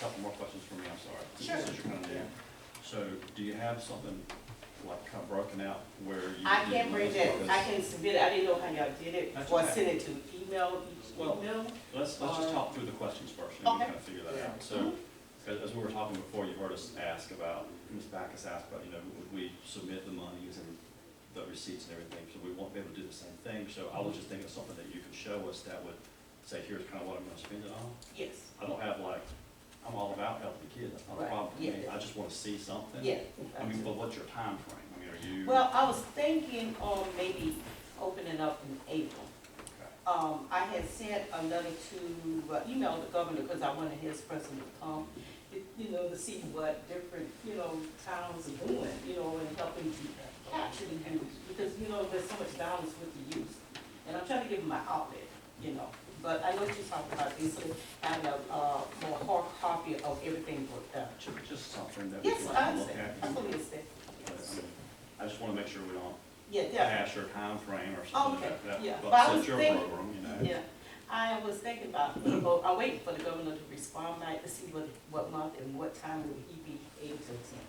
couple more questions for me, I'm sorry. Sure. Since you're kind of new. So do you have something like kind of broken out where you? I can't bring that, this? I can submit it, I didn't know how y'all did it, That's or okay. send it to email, each Well, email. Let's just talk through the questions first, and we Okay. kind of figure that Yeah. out. So, as we were talking before, you heard us ask about, Ms. Backus asked about, would we submit the monies and the receipts and everything, so we won't be able to do the same thing. So I was just thinking of something that you could show us that would say, here's kind of what I'm gonna spend it on. Yes, I don't have like, I'm all about helping the kids, that's not a Right, problem for me. yeah. I just wanna see something. yeah. I mean, but what's your time frame? I mean, are you? Well, I was thinking on maybe opening up in April. Okay. I had sent a letter to, email the governor, because I wanted his president to come, to see what different, towns are doing, and helping to capture the youth, because, there's so much balance with the youth. And I'm trying to give them my outlet, but I know you talked about this, having a, more hard copy of everything worked out. Just something that we Yes, can I look understand, at. I fully understand. But, I mean, I just wanna make sure we don't Yeah, definitely. pass your time frame or something Okay, that yeah. But I was upsets your thinking- program, Yeah, I was thinking about, I'm waiting for the governor to respond back to see what month and what time will he be able to attend.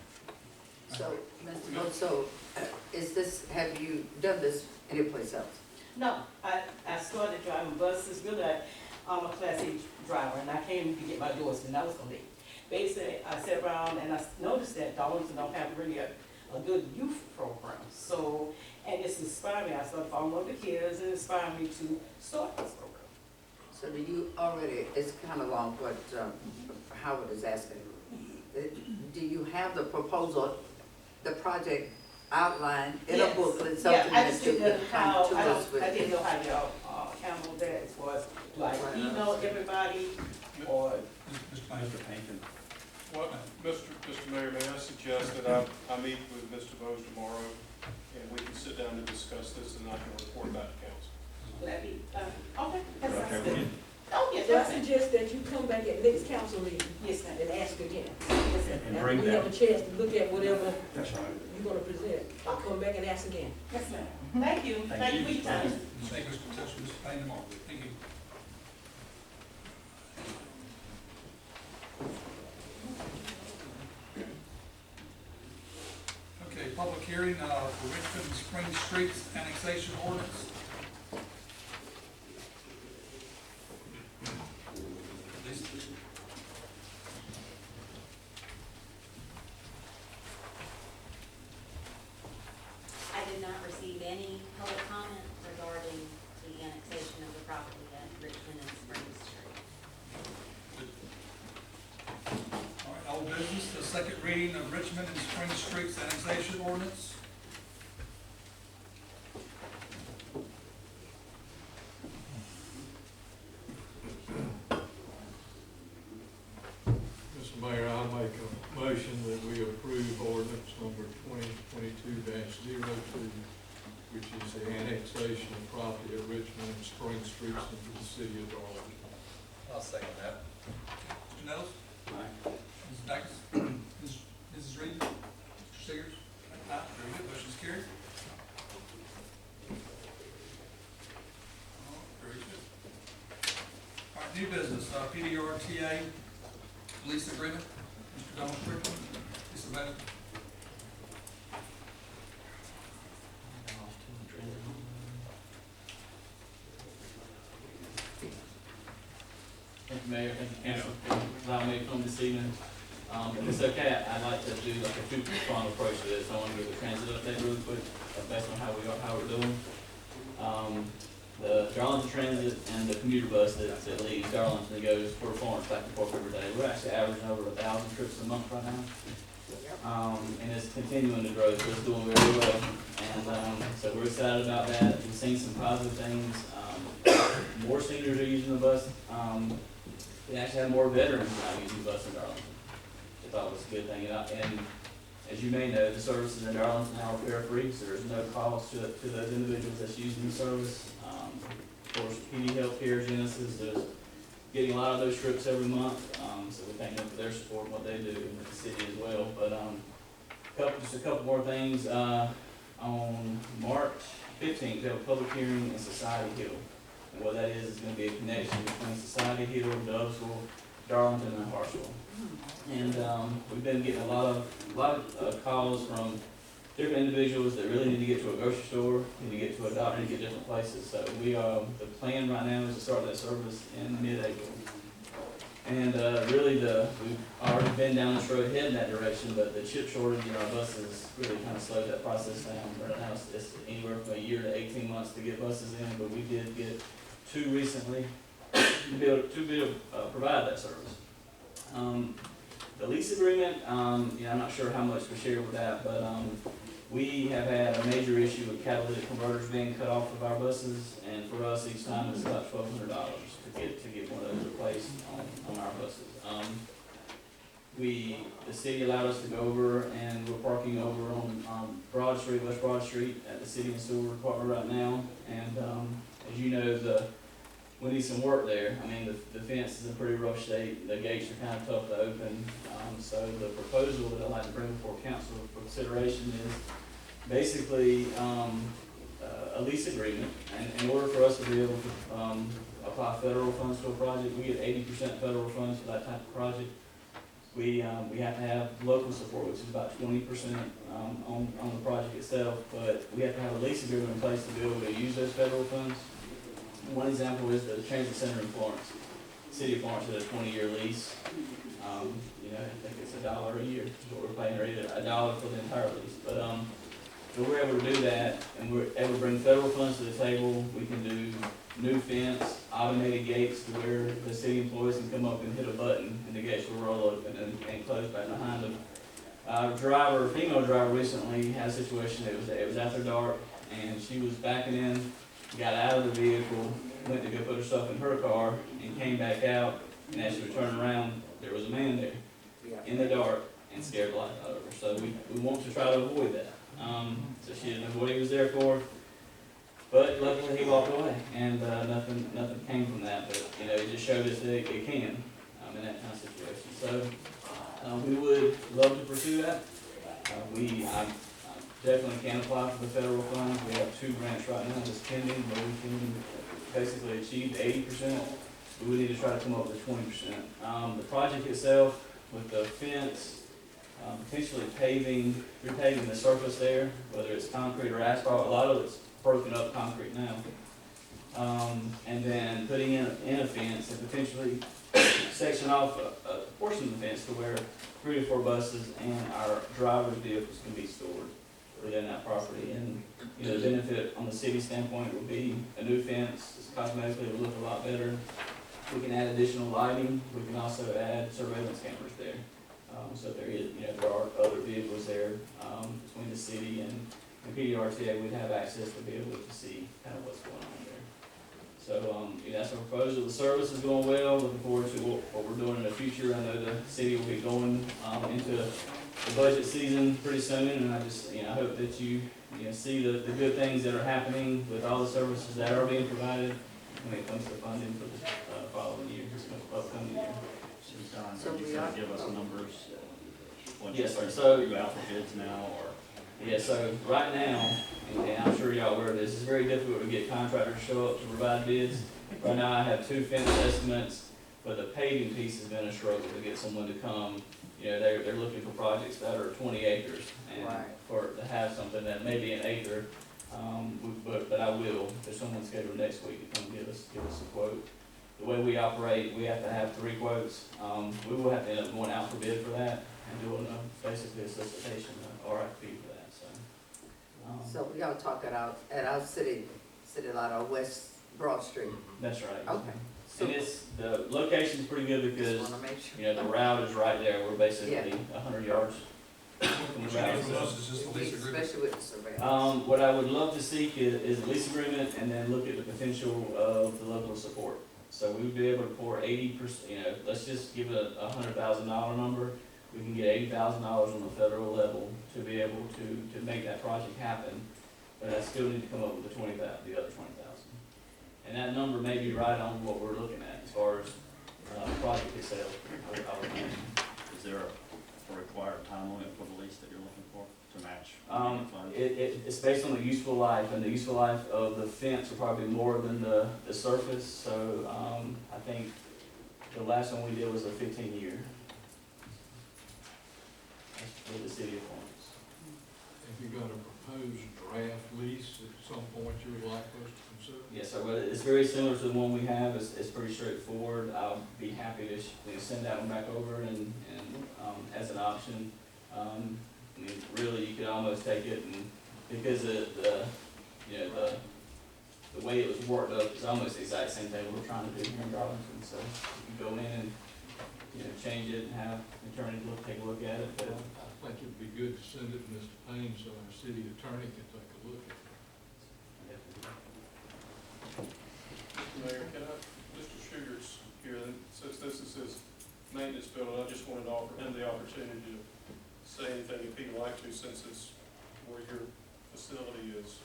So, Mr. Bo, so, have you done this anyplace else? No, I started driving buses, really, I'm a Class A driver, and I came to get my endorsement, I was gonna leave. Basically, I sat around and I noticed that Darlington don't have really a good youth program, so, and it's inspired me, I started following one of the kids, and it inspired me to start this program. So do you already, it's kind of along what Howard is asking. Do you have the proposal, the project outlined in a Yes. booklet, Yeah, something I that just you didn't know could how, come to us I with? didn't know how y'all, handle that as far as, like, email everybody, or, Mr. Pankin. Well, Mr. Mayor, may I suggest that I meet with Mr. Bose tomorrow, and we can sit down and discuss this, and I can report back to council. would that be, okay, that Okay, sounds we good. can- Oh, yes, So I definitely. suggest that you come back at next council meeting Yes, ma'am. and ask again. Yes, ma'am. And After bring we have a that, chance to look at whatever that's right. you're gonna present, and come back and ask again. Yes, ma'am. Thank you, thank you for your time. Thank you, Mr. Touch, Mr. Payne tomorrow. Thank you. Okay, public hearing, for Richmond and Spring Streets annexation ordinance. Lisa? I did not receive any public comment regarding the annexation of the property at Richmond and Spring Street. All right, old business, the second reading of Richmond and Spring Streets annexation ordinance. Mr. Mayor, I make a motion that we approve ordinance number 2022-02, which is the annexation of property at Richmond and Spring Streets into the city of Darlington. I'll second that. Mr. Nellis? Aye. Mrs. Backus? Mrs. Reed? Mr. Seegers? Aye, very good, motion's carried. Very good. All right, new business, PDRTA lease agreement, Mr. Donald Strickland, Lisa Bennett. Thank you, Mayor, thank you, Council, for allowing me to come this evening. If it's okay, I'd like to do like a two-pronged approach to this. I want to do the transit update really quick, based on how we're doing. The Darlington Transit and the commuter bus that leaves Darlington and goes Port Florence back and forth every day. We're actually averaging over 1,000 trips a month right now. And it's continuing to grow, so it's doing very well. And so we're excited about that. We've seen some positive things. More seniors are using the bus. We actually have more veterans now using the bus in Darlington. I thought it was a good thing. And as you may know, the services in Darlington now are fare-free, so there's no cost to those individuals that's using the service. Of course, PD Healthcare, Genesis, is getting a lot of those trips every month, so we thank them for their support and what they do in the city as well. But just a couple more things. On March 15th, we have a public hearing in Society Hill. And what that is going to be a connection between Society Hill, Doversville, Darlington, and Hartsville. and, we've been getting a lot of calls from different individuals that really need to get to a grocery store, need to get to a doctor, need to get different places. So the plan right now is to start that service in mid-April. And, really we've already been down this road heading that direction, but the chip shortage in our buses really kind of slowed that process down. Right now, it's anywhere from a year to 18 months to get buses in, but we did get 2 recently to be able to provide that service. The lease agreement, I'm not sure how much to share with that, but, we have had a major issue with catalytic converters being cut off of our buses, and for us, each time it's about $1,200 to get one of those replaced on our buses. The city allowed us to go over, and we're parking over on Broad Street, West Broad Street, at the city and sewer department right now, and, as you know, we need some work there. I mean, the fence is in pretty rough state, the gates are kind of tough to open, so the proposal that I'd like to bring before council for consideration is basically, a lease agreement, and in order for us to be able to, apply federal funds to a project, we get 80% federal funds for that type of project. We have to have local support, which is about 20%, on the project itself, but we have to have a lease agreement in place to be able to use those federal funds. One example is the transit center in Florence. The city of Florence had a 20-year lease. I think it's $1 a year, is what we're paying, or either $1 for the entire lease. But, if we're able to do that, and we're able to bring federal funds to the table, we can do new fence, automated gates to where the city employees can come up and hit a button, and the gates will roll open and close back behind them. A female driver recently had a situation, it was after dark, and she was backing in, got out of the vehicle, went to go put her stuff in her car, and came back out, and as she was turning around, there was a man there in the dark and scared the life out of her. So we want to try to avoid that. So she didn't know what he was there for, but luckily he walked away, and nothing came from that. But it just showed us that it can in that kind of situation. So we would love to pursue that. I definitely can apply for the federal funds. We have 2 grants right now that's pending, where we can basically achieve 80%. We would need to try to come up with 20%. The project itself, with the fence, potentially repaving the surface there, whether it's concrete or asphalt. A lot of it's broken up concrete now. And then putting in a fence and potentially section off a portion of the fence to where 3 to 4 buses and our drivers' vehicles can be stored within that property. And the benefit on the city standpoint would be a new fence. It's cosmetically, it would look a lot better. We can add additional lighting. We can also add surveillance cameras there. So if there are other vehicles there, between the city and PDRTA, we'd have access to be able to see kind of what's going on there. So, that's our proposal. The service is going well. Looking forward to what we're doing in the future. I know the city will be going, into the budget season pretty soon, and I just, I hope that you see the good things that are happening with all the services that are being provided when it comes to funding for the following year, this upcoming year. Don, So are you we gonna are- give us numbers? Once Yes, you sir. start to go out for bids now, or? Yeah, so right now, and I'm sure y'all are aware of this, it's very difficult to get contractors to show up to provide bids. Right now, I have 2 fence estimates, but the paving piece has been a struggle to get someone to come. They're looking for projects that are 20 acres, and Right. to have something that may be an acre, but I will, if someone's scheduled next week to come give us a quote. The way we operate, we have to have 3 quotes. We will have to end up going out for bid for that and doing basically a solicitation, RFP for that, so. So we gotta talk at our city lot on West Broad Street. That's right. Okay. So And the location's pretty good just because, wanna make sure. the route is right there. We're basically 100 yards from What the you need route. from us is just the lease agreement. Especially with the surveillance. What I would love to seek is a lease agreement and then look at the potential of the local support. So we would be able to pour 80%, let's just give it a $100,000 number. We can get $80,000 on the federal level to be able to make that project happen. But I still need to come up with the other 20,000. And that number may be right on what we're looking at as far as, the project itself. I would imagine. Is there a required time limit for the lease that you're looking for to match? funds? It's based on the useful life, and the useful life of the fence will probably be more than the surface, so, I think the last one we did was a 15-year. city of Florence. Have you got a proposed draft lease at some point you would like us to consider? Yes, sir, but it's very similar to the one we have, it's pretty straightforward. I'll be happy to send that one back over and, as an option. I mean, really, you could almost take it and, because you know, the way it was worked up is almost the exact same thing we're trying to do here in Darlington, so you can go in and, you know, change it and have an attorney take a look at it, but I think it'd be good to send it to Mr. Payne so our city attorney can take a look at it. Mr. Mayor, can I, Mr. Sugar's here, and since this is his maintenance building, I just wanted to offer him the opportunity to say anything if he'd like to, since it's where your facility is.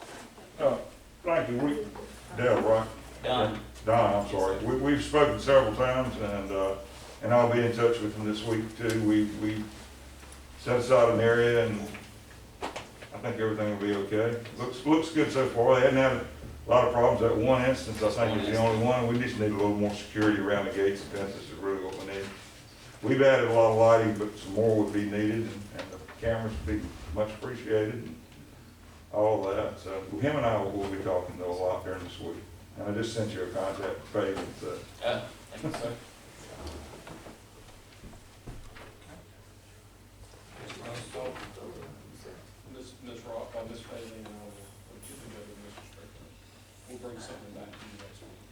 Thank you, Dale, right? Don. Don, I'm sorry. We've spoken several times, and I'll be in touch with him this week too. We set aside an area, and I think everything will be okay. Looks good so far. They hadn't had a lot of problems. That one instance, I think, is the only one. We just need a little more security around the gates and fences is really what we need. We've added a lot of lighting, but some more would be needed, and the cameras would be much appreciated, and all of that. So him and I will be talking though a lot during this week. And I just sent you a contact page. Thank you, sir. Ms. Rock, Ms. Bailey, and I will get together with Mr. Strickland. We'll bring something back to you next week.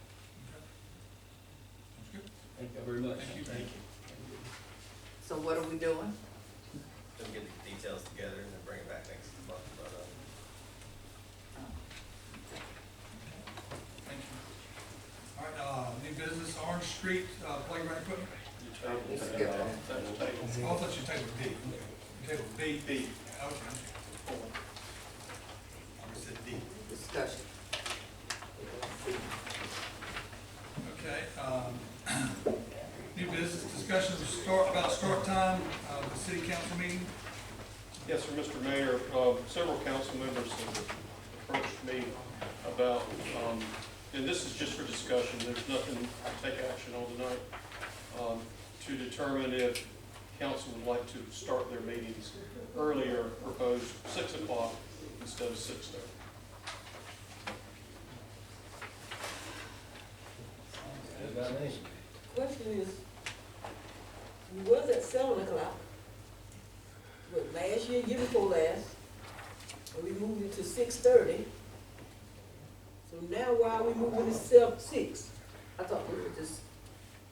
Sounds good. Thank you very much. Thank you. So what are we doing? We'll get the details together and then bring it back next month, but, Thank you. All right, new business, Orange Street, playground equipment. You table Let's that. get that. That's table. Oh, I thought you tabled D. You tabled B. B. Okay. I said D. Discussion. Okay, new business discussion about start time, the city council meeting. Yes, sir, Mr. Mayor, several council members have approached me about, and this is just for discussion, there's nothing to take action on tonight, to determine if council would like to start their meetings earlier, proposed 6 o'clock instead of 6:30. Question is, we was at 7 o'clock, but last year before last, and we moved it to 6:30. So now why are we moving it to 6? I thought we were just,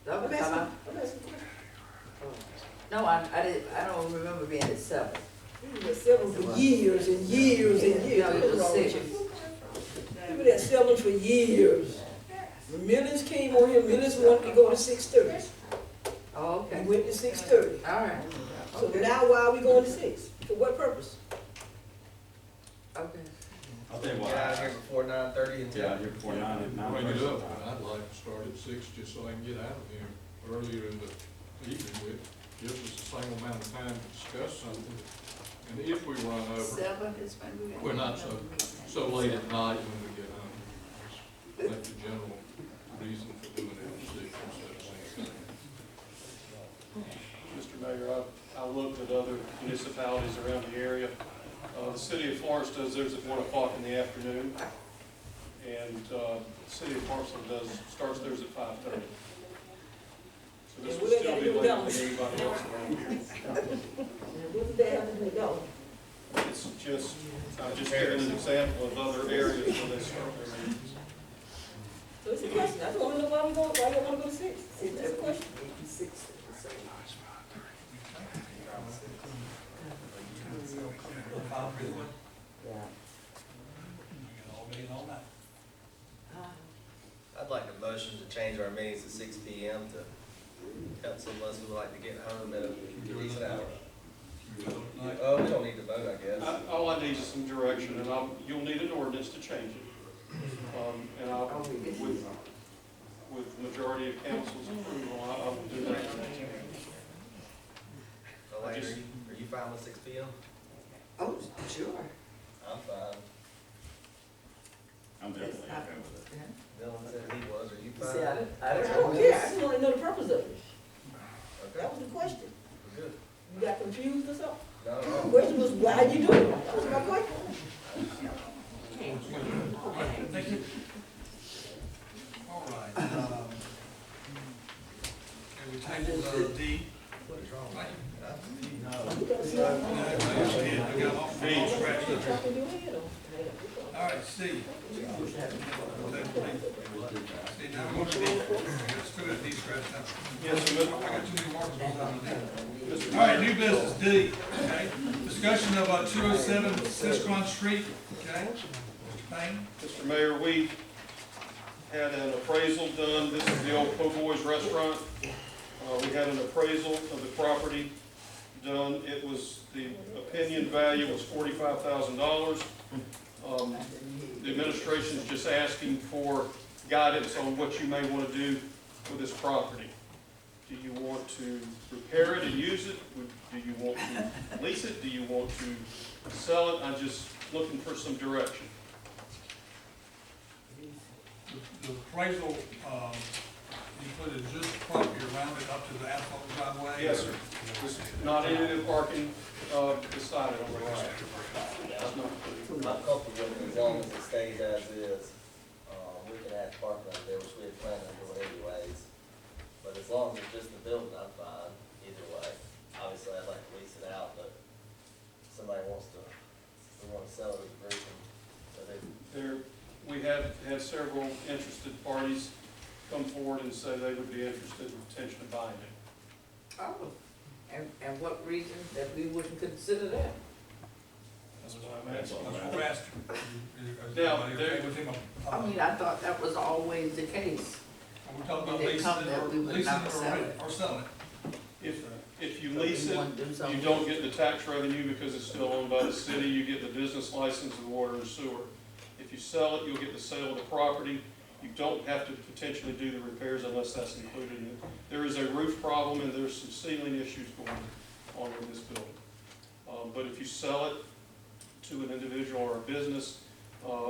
that I'm was asking, time I'm asking. No, I don't remember being at 7. We were at 7 for years and years and years. Yeah, it was What's wrong with 6. you? We were at 7 for years. When Millers came on here, Millers wanted to go to 6:30. Oh, We okay. went to 6:30. All right. So Okay. now why are we going to 6? For what purpose? Okay. I'll tell you what. get out here before 9:30 and Yeah, here before 9. Bring it up, but I'd like to start at 6 just so I can get out of here earlier in the evening with, gives us the same amount of time to discuss something. And if we run over, 7 is when we. we're not so late at night when we get home. That's the general reason for doing it at 6 instead of 6:30. Mr. Mayor, I looked at other municipalities around the area. The city of Florence does theirs at 1 o'clock in the afternoon, and the city of Clarksville starts theirs at 5:30. So this will still be later than anybody else around here. And what did they have to do with that? It's just, I'm just giving an example of other areas where they start their meetings. So it's a question. I just want to know why we going, why you want to go to 6? It's just a question. 6. File for everyone. Yeah. We got all day and all night. I'd like a motion to change our meetings to 6 p.m. to help some of us who would like to get home at a decent hour. Oh, we don't need to vote, I guess. All I need is some direction, and you'll need an ordinance to change it. And with the majority of council's approval, I'll do that next meeting. Elaine, are you fine with 6 p.m.? Oh, sure. I'm fine. I'm definitely okay with it. Dylan said he was, are you See, fine? I I don't care. I just want to know the purpose of it. Okay, That was the question. we're good. You got confused or something? No, The no. question was, why you doing it? That was my question. All right, thank you. All right, okay, we tabled, D. Right? I got off scratch. All right, C. See, now we're going to D. Still got D scratched out. Yes, sir. I got too many marks on D. All right, new business, D, okay? Discussion of 207 Siscron Street, okay? Mr. Payne? Mr. Mayor, we had an appraisal done. This is the old Po' Boys restaurant. We had an appraisal of the property done. It was, the opinion value was $45,000. The administration is just asking for guidance on what you may want to do with this property. Do you want to repair it and use it? Do you want to lease it? Do you want to sell it? I'm just looking for some direction. The appraisal, included just property around it up to the asphalt driveway? Yes, sir. Not any of the parking beside it on the right. That's not included. I'm comfortable with it as long as it stays as is. We can add parking under there, which we had planned on doing anyways. But as long as it's just the building, I'm fine either way. Obviously, I'd like to lease it out, but if somebody wants to, we want to sell it as a group. So We have had several interested parties come forward and say they would be interested in potentially buying it. Oh, and what reason that we wouldn't consider that? That's what I'm asking. That's what we're asking. Is Now, everybody okay with him? I mean, I thought that was always the case. We're talking about When they leasing come there, we would not sell it. or selling it. If you So lease we it, want to do you something. don't get the tax revenue because it's still owned by the city. You get the business license of water and sewer. If you sell it, you'll get the sale of the property. You don't have to potentially do the repairs unless that's included in it. There is a roof problem and there's some ceiling issues going on in this building. But if you sell it to an individual or a business,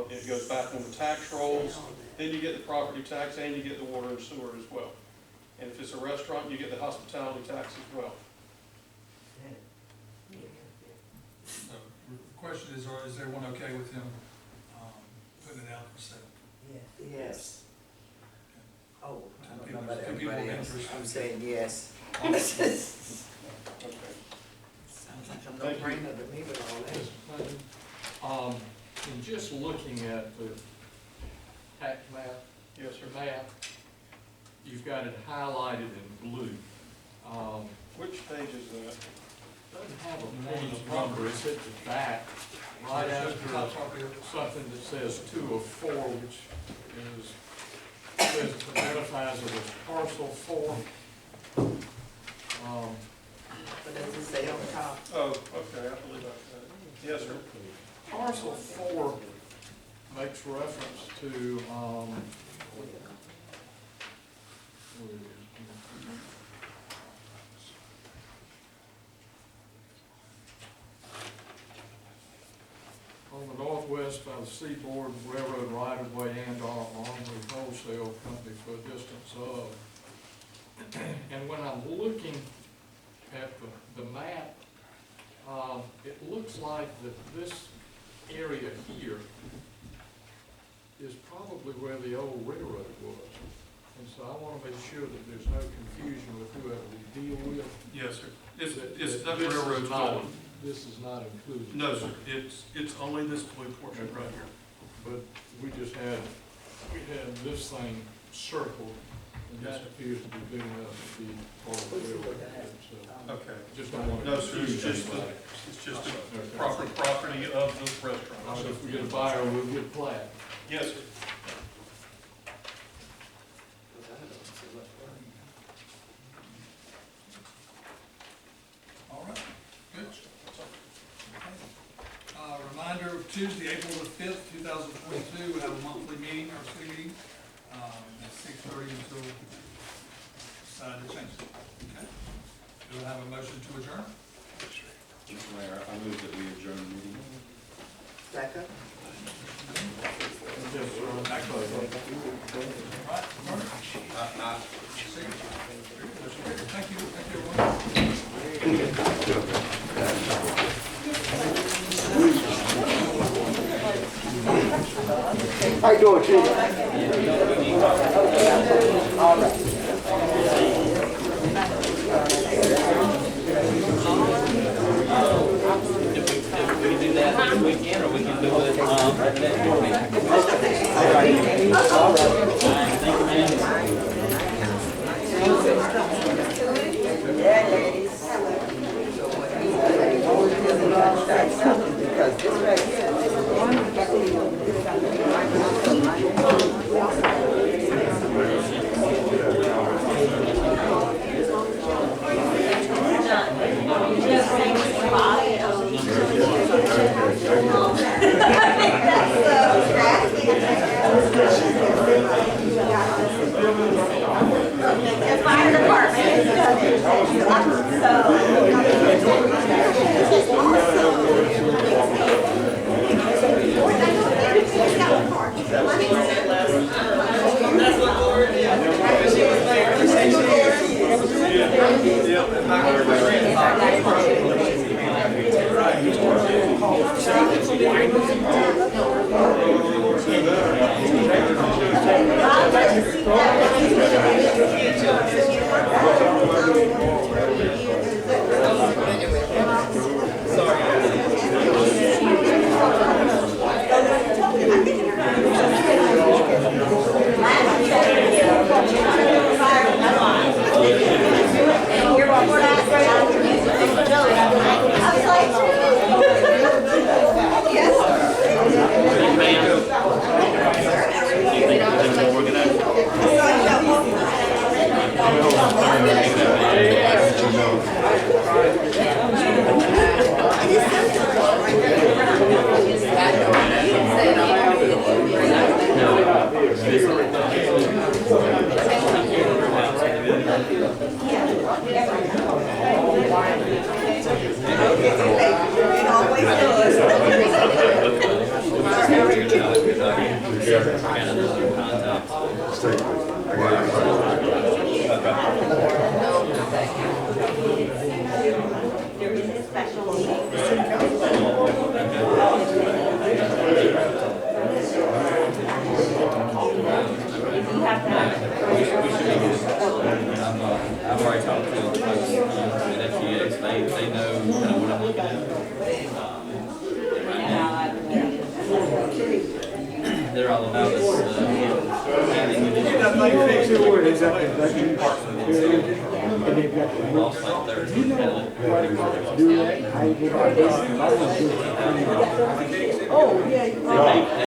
it goes back on the tax rolls, then you get the property tax and you get the water and sewer as well. And if it's a restaurant, you get the hospitality tax as well. So, the question is, or is everyone okay with him, putting it out for sale? Yes. Oh, I don't know People- about people everybody else. interested. I'm saying yes. Okay. Sounds like a Thank you. no-brainer to me with all that. In just looking at the tax map, Yes, sir. you've got it highlighted in blue. Which page is that? Doesn't have a page number, it's at the back, right after something that says 2 of 4, which is, says it identifies it as parcel 4. But does it say on top? Oh, okay, I believe I got it. Yes, sir. Parcel 4 makes reference to, on the northwest by the Seaboard Railroad right-of-way and/or Armory Wholesale Company for a distance of. And when I'm looking at the map, it looks like that this area here is probably where the old railroad was. And so I want to make sure that there's no confusion with whoever we deal with. Yes, sir. It's, That it's, that this is railroad's not- gone. This is not included. No, sir. It's only this blue portion right here. But we had this thing circled, and Yes, that sir. appears to be big enough to be part of the railroad. So Okay. just don't want to. No, sir, it's just the, proper property of this restaurant. If we get a buyer, we'll get a plat. Yes, sir. All right, good. Reminder of Tuesday, April the 5th, 2022, we have a monthly meeting, our city meeting, at 6:30 until decide to change it. Okay? Do I have a motion to adjourn? Mr. Mayor, I move that we adjourn the meeting. Second? Yes, sir. All right, Vernon? Signature. Thank you, everyone. How you doing, Chief? All right. If we can do that this weekend, or we can do it, next morning. All right. All right. Thank you, man. Yeah, ladies. Because this right here. The fire department has done I've already talked to the folks, at FGX, they know kind of what I'm looking at. Right now, they're all about us, adding additional parts of the city. We lost like 13 talent. Do that? How you do that? They